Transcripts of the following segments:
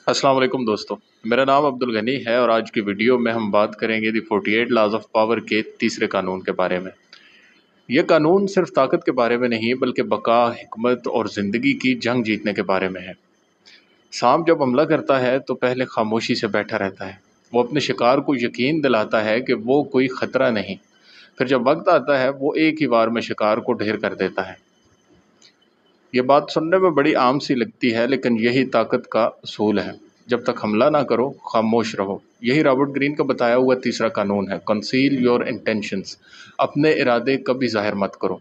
अस्सलाम वालेकुम दोस्तों, मेरा नाम अब्दुल गनी है और आज की वीडियो में हम बात करेंगे दी 48 लॉज ऑफ पावर के तीसरे कानून के बारे में। यह कानून सिर्फ ताकत के बारे में नहीं बल्कि बका, हिकमत और ज़िंदगी की जंग जीतने के बारे में है। सांप जब हमला करता है तो पहले खामोशी से बैठा रहता है। वो अपने शिकार को यकीन दिलाता है कि वो कोई ख़तरा नहीं। फिर जब वक्त आता है वो एक ही बार में शिकार को ढेर कर देता है। ये बात सुनने में बड़ी आम सी लगती है, लेकिन यही ताकत का असूल है। जब तक हमला ना करो, खामोश रहो। यही रॉबर्ट ग्रीन का बताया हुआ तीसरा कानून है, कंसील योर इंटेंशंस। अपने इरादे कभी जाहिर मत करो।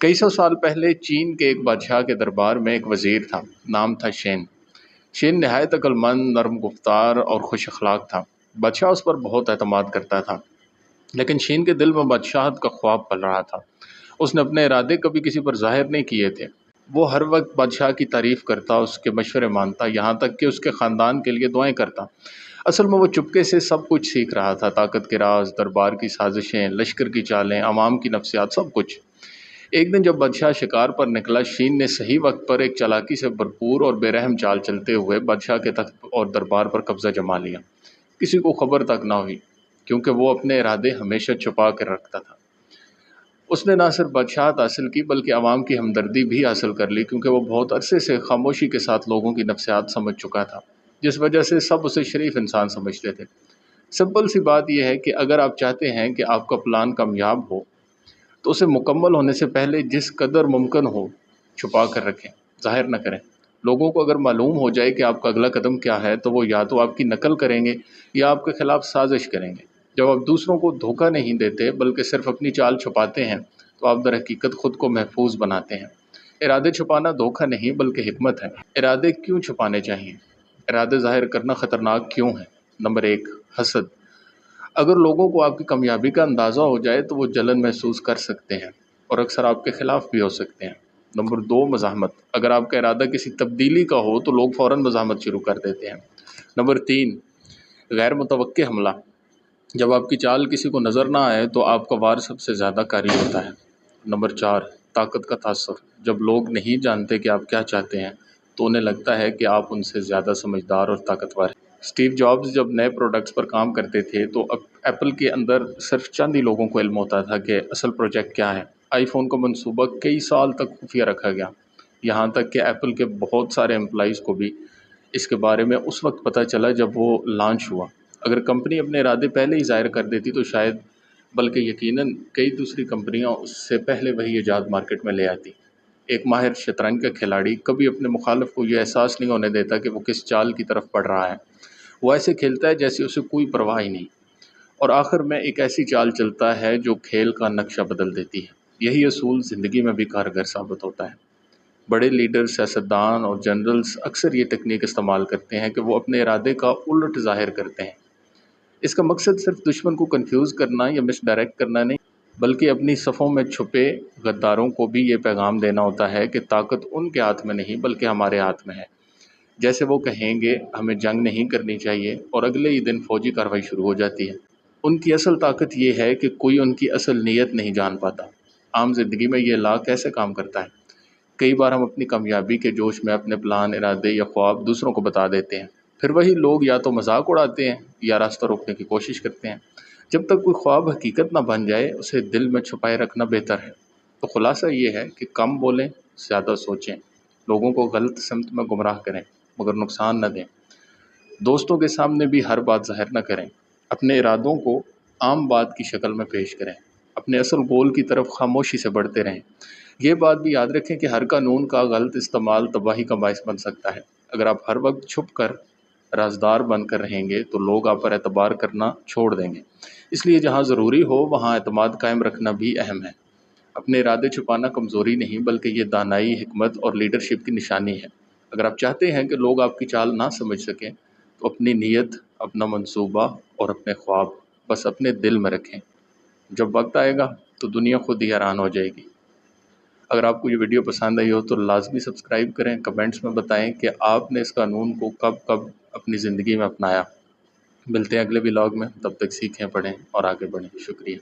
कई सौ साल पहले चीन के एक बादशाह के दरबार में एक वजीर था, नाम था शेन। शेन नहायत अक्लमंद, नरम गुफ्तार और खुश अखलाक था। बादशाह उस पर बहुत एतमाद करता था, लेकिन शेन के दिल में बादशाहत का ख्वाब पल रहा था। उसने अपने इरादे कभी किसी पर जाहिर नहीं किए थे। वो हर वक्त बादशाह की तारीफ़ करता, उसके मशवरे मानता, यहाँ तक कि उसके ख़ानदान के लिए दुआएं करता। असल में वो चुपके से सब कुछ सीख रहा था, ताकत के राज, दरबार की साजिशें, लश्कर की चालें, अवाम की नफ्सियात, सब कुछ। एक दिन जब बादशाह शिकार पर निकला, शीन ने सही वक्त पर एक चालाकी से भरपूर और बेरहम चाल चलते हुए बादशाह के तख्त और दरबार पर कब्जा जमा लिया। किसी को खबर तक ना हुई, क्योंकि वो अपने इरादे हमेशा छुपा कर रखता था। उसने ना सिर्फ बादशाहत हासिल की बल्कि आवाम की हमदर्दी भी हासिल कर ली, क्योंकि वो बहुत अरसे से खामोशी के साथ लोगों की नफ्सियात समझ चुका था, जिस वजह से सब उसे शरीफ इंसान समझते थे। सिंपल सी बात यह है कि अगर आप चाहते हैं कि आपका प्लान कामयाब हो, तो उसे मुकम्मल होने से पहले जिस कदर मुमकिन हो छुपा कर रखें, ज़ाहिर न करें। लोगों को अगर मालूम हो जाए कि आपका अगला कदम क्या है, तो वो या तो आपकी नकल करेंगे या आपके खिलाफ साजिश करेंगे। जब आप दूसरों को धोखा नहीं देते बल्कि सिर्फ अपनी चाल छुपाते हैं, तो आप दर हकीकत खुद को महफूज बनाते हैं। इरादे छुपाना धोखा नहीं बल्कि हिकमत है। इरादे क्यों छुपाने चाहिए? इरादे ज़ाहिर करना ख़तरनाक क्यों है? नंबर एक, हसद। अगर लोगों को आपकी कामयाबी का अंदाज़ा हो जाए तो वो जलन महसूस कर सकते हैं और अक्सर आपके ख़िलाफ़ भी हो सकते हैं। नंबर दो, मज़ाहमत। अगर आपका इरादा किसी तब्दीली का हो तो लोग फ़ौरन मज़ाहमत शुरू कर देते हैं। नंबर तीन, गैर मुतवक्के हमला। जब आपकी चाल किसी को नज़र ना आए तो आपका वार सबसे ज़्यादा कारी होता है। नंबर चार, ताकत का तासुर। जब लोग नहीं जानते कि आप क्या चाहते हैं तो उन्हें लगता है कि आप उनसे ज़्यादा समझदार और ताकतवर हैं। स्टीव जॉब्स जब नए प्रोडक्ट्स पर काम करते थे तो अब एप्पल के अंदर सिर्फ चंद ही लोगों को इल्म होता था कि असल प्रोजेक्ट क्या है। आईफोन का मंसूबा कई साल तक खुफिया रखा गया, यहाँ तक कि एप्पल के बहुत सारे एम्प्लॉइज़ को भी इसके बारे में उस वक्त पता चला जब वो लॉन्च हुआ। अगर कंपनी अपने इरादे पहले ही ज़ाहिर कर देती तो शायद, बल्कि यकीनन कई दूसरी कंपनियां उससे पहले वही ईजाद मार्केट में ले आती। एक माहिर शतरंज का खिलाड़ी कभी अपने मुखालिफ को यह एहसास नहीं होने देता कि वो किस चाल की तरफ बढ़ रहा है। वो ऐसे खेलता है जैसे उसे कोई परवाह ही नहीं, और आखिर में एक ऐसी चाल चलता है जो खेल का नक्शा बदल देती है। यही असूल ज़िंदगी में भी कारगर साबित होता है। बड़े लीडर, सियासतदान और जनरल्स अक्सर ये टेक्निक इस्तेमाल करते हैं कि वो अपने इरादे का उलट ज़ाहिर करते हैं। इसका मकसद सिर्फ दुश्मन को कंफ्यूज करना या मिसडायरेक्ट करना नहीं, बल्कि अपनी सफ़ों में छुपे गद्दारों को भी ये पैगाम देना होता है कि ताकत उनके हाथ में नहीं बल्कि हमारे हाथ में है। जैसे वो कहेंगे हमें जंग नहीं करनी चाहिए और अगले ही दिन फौजी कार्रवाई शुरू हो जाती है। उनकी असल ताकत ये है कि कोई उनकी असल नीयत नहीं जान पाता। आम जिंदगी में ये ला कैसे काम करता है? कई बार हम अपनी कामयाबी के जोश में अपने प्लान, इरादे या ख्वाब दूसरों को बता देते हैं। फिर वही लोग या तो मजाक उड़ाते हैं या रास्ता रोकने की कोशिश करते हैं। जब तक कोई ख्वाब हकीकत ना बन जाए उसे दिल में छुपाए रखना बेहतर है। तो खुलासा ये है कि कम बोलें, ज़्यादा सोचें, लोगों को गलत सिमत में गुमराह करें मगर नुकसान न दें। दोस्तों के सामने भी हर बात ज़ाहिर न करें। अपने इरादों को आम बात की शक्ल में पेश करें। अपने असल गोल की तरफ खामोशी से बढ़ते रहें। ये बात भी याद रखें कि हर कानून का गलत इस्तेमाल तबाही का बायस बन सकता है। अगर आप हर वक्त छुप कर राजदार बनकर रहेंगे तो लोग आप पर एतबार करना छोड़ देंगे। इसलिए जहाँ ज़रूरी हो वहाँ एतमाद कायम रखना भी अहम है। अपने इरादे छुपाना कमज़ोरी नहीं बल्कि ये दानाई, हिकमत और लीडरशिप की निशानी है। अगर आप चाहते हैं कि लोग आपकी चाल ना समझ सकें तो अपनी नीयत, अपना मंसूबा और अपने ख्वाब बस अपने दिल में रखें। जब वक्त आएगा तो दुनिया खुद ही हैरान हो जाएगी। अगर आपको ये वीडियो पसंद आई हो तो लाजमी सब्सक्राइब करें, कमेंट्स में बताएं कि आपने इस कानून को कब कब अपनी ज़िंदगी में अपनाया। मिलते हैं अगले व्लॉग में, तब तक सीखें, पढ़ें और आगे बढ़ें। शुक्रिया।